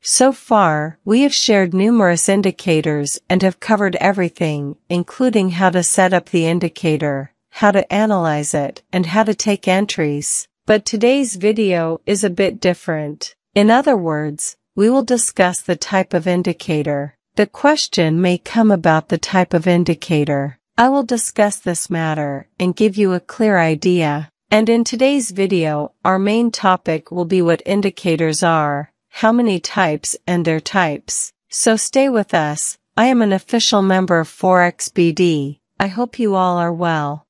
So far, we have shared numerous indicators and have covered everything, including how to set up the indicator, how to analyze it, and how to take entries. But today's video is a bit different. In other words, we will discuss the type of indicator. The question may come about the type of indicator. I will discuss this matter and give you a clear idea. And in today's video, our main topic will be what indicators are, how many types and their types. So stay with us. I am an official member of FOREX BD. I hope you all are well.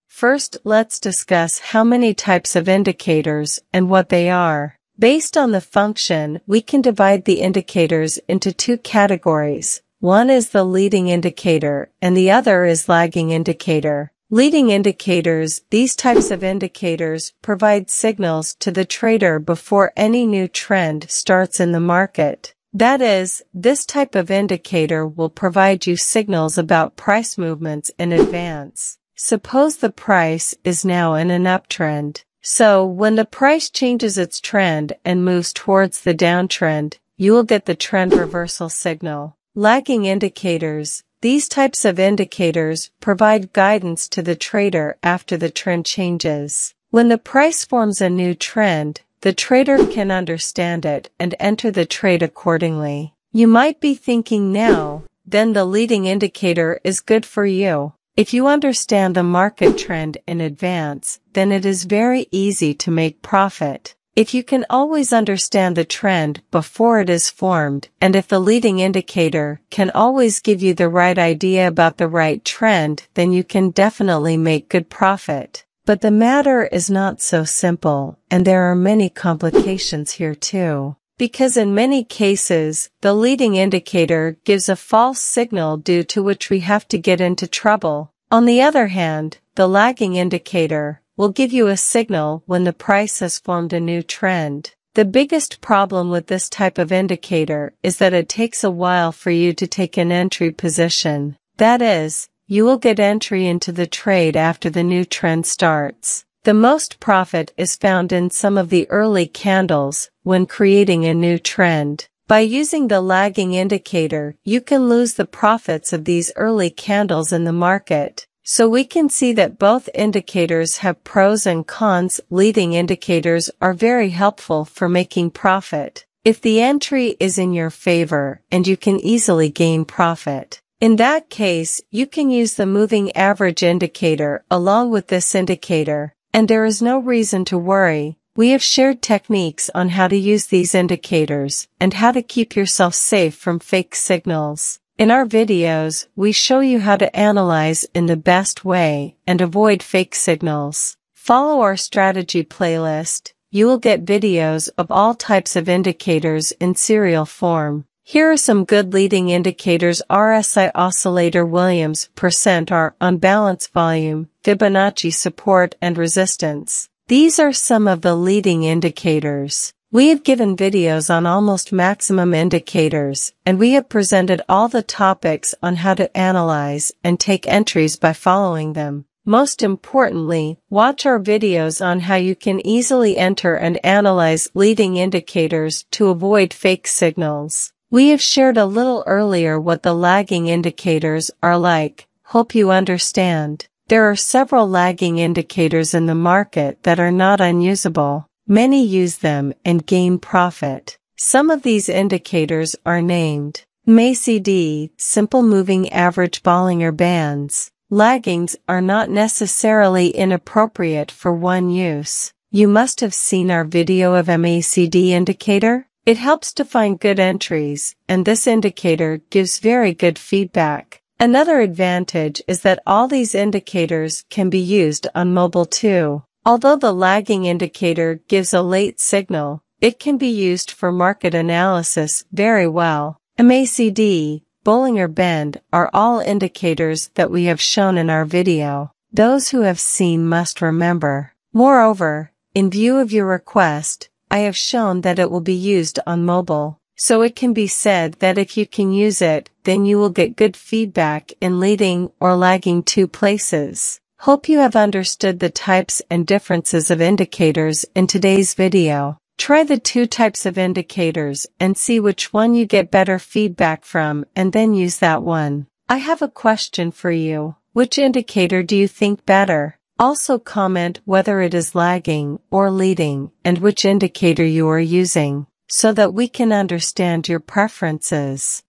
First, let's discuss how many types of indicators and what they are. Based on the function, we can divide the indicators into two categories. One is the leading indicator and the other is lagging indicator. Leading indicators, these types of indicators provide signals to the trader before any new trend starts in the market. That is, this type of indicator will provide you signals about price movements in advance. Suppose the price is now in an uptrend. So, when the price changes its trend and moves towards the downtrend, you will get the trend reversal signal. Lagging indicators. These types of indicators provide guidance to the trader after the trend changes. When the price forms a new trend, the trader can understand it and enter the trade accordingly. You might be thinking now, then the leading indicator is good for you. If you understand the market trend in advance, then it is very easy to make profit. If you can always understand the trend before it is formed, and if the leading indicator can always give you the right idea about the right trend, then you can definitely make good profit. But the matter is not so simple, and there are many complications here too. Because in many cases, the leading indicator gives a false signal due to which we have to get into trouble. On the other hand, the lagging indicator will give you a signal when the price has formed a new trend. The biggest problem with this type of indicator is that it takes a while for you to take an entry position. That is, you will get entry into the trade after the new trend starts. The most profit is found in some of the early candles when creating a new trend. By using the lagging indicator, you can lose the profits of these early candles in the market. So we can see that both indicators have pros and cons. Leading indicators are very helpful for making profit if the entry is in your favor and you can easily gain profit. In that case, you can use the moving average indicator along with this indicator, and there is no reason to worry. We have shared techniques on how to use these indicators and how to keep yourself safe from fake signals. In our videos, we show you how to analyze in the best way and avoid fake signals. Follow our strategy playlist. You will get videos of all types of indicators in serial form. Here are some good leading indicators: RSI oscillator, Williams %R on balance volume, Fibonacci support and resistance. These are some of the leading indicators. We have given videos on almost maximum indicators, and we have presented all the topics on how to analyze and take entries by following them. Most importantly, watch our videos on how you can easily enter and analyze leading indicators to avoid fake signals. We have shared a little earlier what the lagging indicators are like. Hope you understand. There are several lagging indicators in the market that are not unusable. Many use them and gain profit. Some of these indicators are named MACD, simple moving average Bollinger Bands. Laggings are not necessarily inappropriate for one use. You must have seen our video of MACD indicator. It helps to find good entries, and this indicator gives very good feedback. Another advantage is that all these indicators can be used on mobile too. Although the lagging indicator gives a late signal, it can be used for market analysis very well. MACD, Bollinger Band are all indicators that we have shown in our video. Those who have seen must remember. Moreover, in view of your request, I have shown that it will be used on mobile. So it can be said that if you can use it, then you will get good feedback in leading or lagging two places. Hope you have understood the types and differences of indicators in today's video. Try the 2 types of indicators and see which one you get better feedback from and then use that one. I have a question for you. Which indicator do you think better? Also comment whether it is lagging or leading and which indicator you are using, so that we can understand your preferences.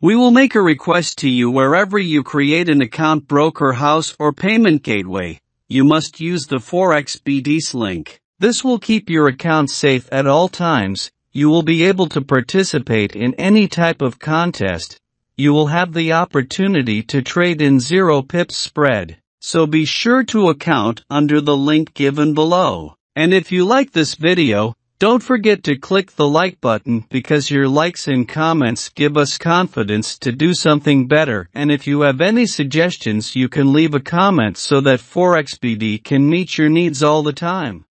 We will make a request to you wherever you create an account, broker house or payment gateway. You must use the FOREX BD link. This will keep your account safe at all times. You will be able to participate in any type of contest. You will have the opportunity to trade in 0 pips spread. So be sure to account under the link given below. And if you like this video, don't forget to click the like button because your likes and comments give us confidence to do something better. And if you have any suggestions, you can leave a comment so that FOREX BD can meet your needs all the time.